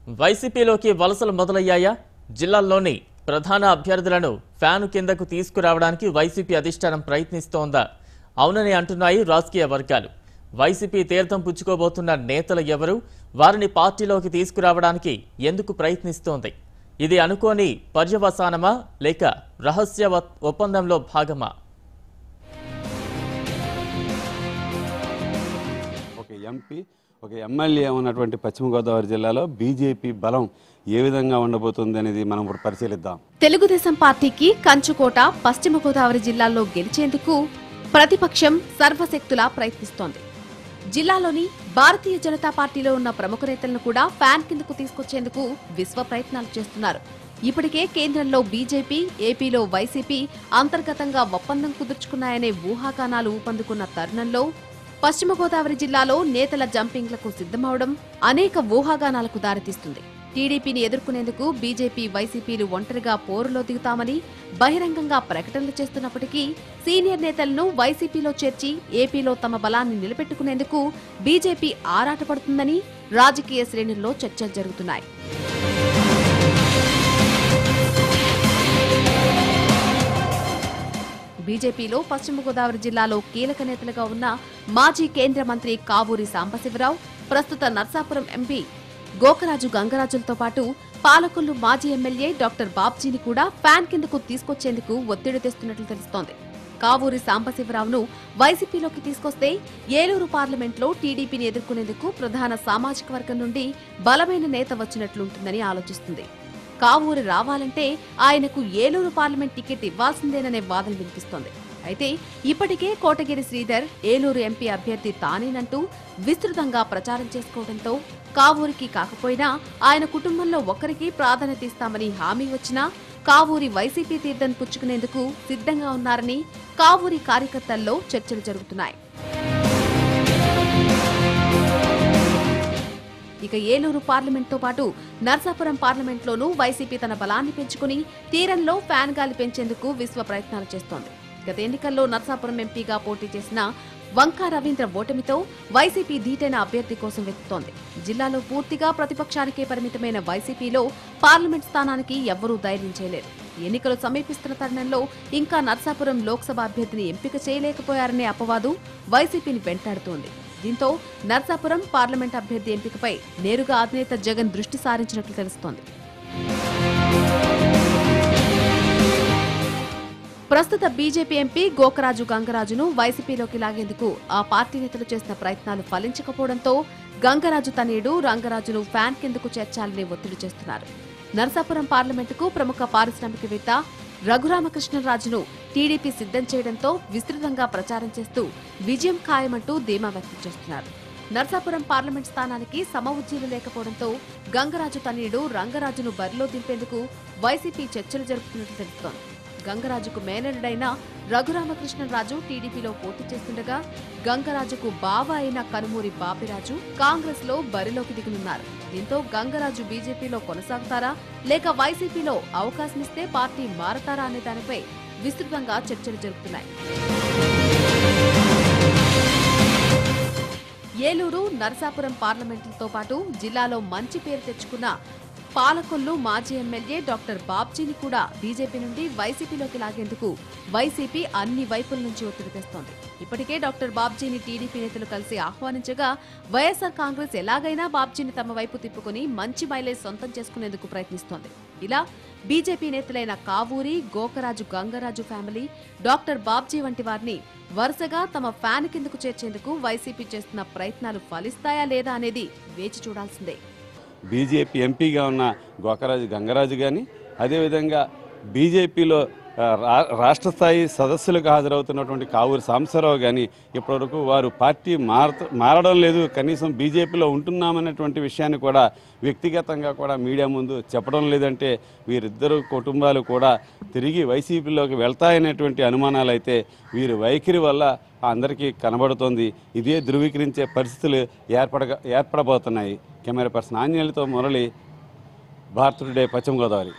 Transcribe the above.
వైసీపీలోకి వలసలు మొదలయ్యాయా? జిల్లాల్లోని ప్రధాన అభ్యర్థులను ఫ్యాను కిందకు తీసుకురావడానికి వైసీపీ అధిష్టానం ప్రయత్నిస్తోందా? అవునని అంటున్నాయి రాజకీయ వర్గాలు. వైసీపీ తీర్థం పుచ్చుకోబోతున్న నేతలు ఎవరు? వారిని పార్టీలోకి తీసుకురావడానికి ఎందుకు ప్రయత్నిస్తోంది? ఇది అనుకోని పర్యవసానమా లేక రహస్య ఒప్పందంలో భాగమా? ఒక ఎంపీ ఒక ఎమ్మెల్యే ఉన్నటువంటి పశ్చిమ గోదావరి జిల్లాలో బీజేపీ బలం ఏ విధంగా ఉండబోతుంది అనేది మనం ఇప్పుడు పరిశీలిద్దాం. తెలుగుదేశం పార్టీకి కంచుకోట పశ్చిమ గోదావరి జిల్లాలో గెలిచేందుకు ప్రతిపక్షం సర్వశక్తులా ప్రయత్నిస్తోంది. జిల్లాలోని భారతీయ జనతా పార్టీలో ఉన్న ప్రముఖ నేతలను కూడా ఫ్యాన్ కిందకు తీసుకొచ్చేందుకు విశ్వ ప్రయత్నాలు చేస్తున్నారు. ఇప్పటికే కేంద్రంలో బీజేపీ, ఏపీలో వైసీపీ అంతర్గతంగా ఒప్పందం కుదుర్చుకున్నాయనే ఊహాగానాలు ఊపందుకున్న తరుణంలో పశ్చిమ గోదావరి జిల్లాలో నేతల జంపింగ్లకు సిద్ధమవడం అనేక ఊహాగానాలకు దారితీస్తుంది. టీడీపీని ఎదుర్కొనేందుకు బీజేపీ, వైసీపీలు ఒంటరిగా పోరులో దిగుతామని బహిరంగంగా ప్రకటనలు చేస్తున్నప్పటికీ సీనియర్ నేతలను వైసీపీలో చేర్చి ఏపీలో తమ బలాన్ని నిలబెట్టుకునేందుకు బీజేపీ ఆరాటపడుతుందని రాజకీయ శ్రేణుల్లో చర్చలు జరుగుతున్నాయి. బీజేపీలో పశ్చిమ గోదావరి జిల్లాలో కీలక నేతలుగా ఉన్న మాజీ కేంద్ర మంత్రి కావూరి సాంబశివరావు, ప్రస్తుత నర్సాపురం ఎంపీ గోకరాజు గంగరాజులతో పాటు పాలకొల్లు మాజీ ఎమ్మెల్యే డాక్టర్ బాబ్జీని కూడా ఫ్యాన్ కిందకు తీసుకొచ్చేందుకు ఒత్తిడి తెస్తున్నట్లు తెలుస్తోంది. కావూరి సాంబశివరావును వైసీపీలోకి తీసుకొస్తే ఏలూరు పార్లమెంట్లో టీడీపీని ఎదుర్కొనేందుకు ప్రధాన సామాజిక వర్గం నుండి బలమైన నేత వచ్చినట్లుంటుందని ఆలోచిస్తుంది. కావూరి రావాలంటే ఆయనకు ఏలూరు పార్లమెంట్ టికెట్ ఇవ్వాల్సిందేననే వాదన వినిపిస్తోంది. అయితే ఇప్పటికే కోటగిరి శ్రీధర్ ఏలూరు ఎంపీ అభ్యర్థి తానేనంటూ విస్తృతంగా ప్రచారం చేసుకోవడంతో కావూరికి కాకపోయినా ఆయన కుటుంబంలో ఒకరికి ప్రాధాన్యత ఇస్తామని హామీ వచ్చినా కావూరి వైసీపీ తీర్థం పుచ్చుకునేందుకు సిద్ధంగా ఉన్నారని కావూరి కార్యకర్తల్లో చర్చలు జరుగుతున్నాయి. ఇక ఏలూరు పార్లమెంట్తో పాటు నర్సాపురం పార్లమెంట్లోనూ వైసీపీ తన బలాన్ని పెంచుకుని తీరంలో ఫ్యాన్ గాలి పెంచేందుకు విశ్వ ప్రయత్నాలు చేస్తోంది. గత ఎన్నికల్లో నర్సాపురం ఎంపీగా పోటీ చేసిన వంకా రవీంద్ర ఓటమితో వైసీపీ ధీటైన అభ్యర్థి కోసం వెతుకుతోంది. జిల్లాలో పూర్తిగా ప్రతిపక్షానికే పరిమితమైన వైసీపీలో పార్లమెంట్ స్థానానికి ఎవ్వరూ ధైర్యం చేయలేరు. ఎన్నికలు సమీపిస్తున్న తరుణంలో ఇంకా నర్సాపురం లోక్సభ అభ్యర్థిని ఎంపిక చేయలేకపోయారనే అపవాదు వైసీపీని వెంటాడుతోంది. దీంతో నర్సాపురం పార్లమెంట్ అభ్యర్థి ఎంపికపై నేరుగా అధినేత జగన్ దృష్టి సారించినట్లు తెలుస్తోంది. ప్రస్తుత బీజేపీ ఎంపీ గోకరాజు గంగరాజును వైసీపీలోకి లాగేందుకు ఆ పార్టీ నేతలు చేసిన ప్రయత్నాలు ఫలించకపోవడంతో గంగరాజు తనయుడు రంగరాజును ఫ్యాన్ కిందకు చేర్చాలని ఒత్తిడి చేస్తున్నారు. నర్సాపురం పార్లమెంటుకు ప్రముఖ పారిశ్రామికవేత్త రఘురామకృష్ణరాజును టీడీపీ సిద్ధం చేయడంతో విస్తృతంగా ప్రచారం చేస్తూ విజయం ఖాయమంటూ ధీమా వ్యక్తం చేస్తున్నారు. నర్సాపురం పార్లమెంట్ స్థానానికి సమఉజ్జీలు లేకపోవడంతో గంగరాజు తనయుడు రంగరాజును బరిలో దింపేందుకు వైసీపీ చర్చలు జరుపుతున్నట్లు తెలుస్తోంది. గంగరాజుకు మేనరుడైన రఘురామకృష్ణరాజు టీడీపీలో పోటీ చేస్తుండగా గంగరాజుకు బావ అయిన కనుమూరి బాపిరాజు కాంగ్రెస్ లో బరిలోకి దిగనున్నారు. దీంతో గంగరాజు బీజేపీలో కొనసాగుతారా లేక వైసీపీలో అవకాశమిస్తే పార్టీ మారతారా అనే దానిపై విస్తృతంగా చర్చలు జరుపుతున్నాయి. ఏలూరు, నర్సాపురం పార్లమెంట్లతో పాటు జిల్లాలో మంచి పేరు తెచ్చుకున్న పాలకొల్లు మాజీ ఎమ్మెల్యే డాక్టర్ బాబ్జీని కూడా బీజేపీ నుండి వైసీపీలోకి లాగేందుకు వైసీపీ అన్ని వైపుల నుంచి ఒత్తిడి తెస్తోంది. ఇప్పటికే డాక్టర్ బాబ్జీని టీడీపీ నేతలు కలిసి ఆహ్వానించగా వైఎస్ఆర్ కాంగ్రెస్ ఎలాగైనా బాబ్జీని తమ వైపు తిప్పుకుని మంచి మైలేజ్ సొంతం చేసుకునేందుకు ప్రయత్నిస్తోంది. ఇలా బీజేపీ నేతలైన కావూరి, గోకరాజు గంగరాజు ఫ్యామిలీ డాక్టర్ బాబ్జీ వంటి వారిని వరుసగా తమ ఫ్యాన్ కిందకు చేర్చేందుకు వైసీపీ చేస్తున్న ప్రయత్నాలు ఫలిస్తాయా లేదా అనేది వేచి చూడాల్సిందే. బీజేపీ ఎంపీగా ఉన్న గోకరాజు గంగరాజు కానీ అదేవిధంగా బీజేపీలో రాష్ట్ర స్థాయి సదస్సులకు హాజరవుతున్నటువంటి కావూరి సాంబశివరావు కానీ ఇప్పటివరకు వారు పార్టీ మారడం లేదు, కనీసం బీజేపీలో ఉంటున్నామనేటువంటి విషయాన్ని కూడా వ్యక్తిగతంగా కూడా మీడియా ముందు చెప్పడం లేదంటే వీరిద్దరు కుటుంబాలు కూడా తిరిగి వైసీపీలోకి వెళ్తాయనేటువంటి అనుమానాలు అయితే వీరి వైఖరి వల్ల అందరికీ కనబడుతోంది. ఇదే ధృవీకరించే పరిస్థితులు ఏర్పడబోతున్నాయి. కెమెరా పర్సన్ ఆంజనేయులతో మురళి, భారత్ టుడే, పశ్చిమ గోదావరి.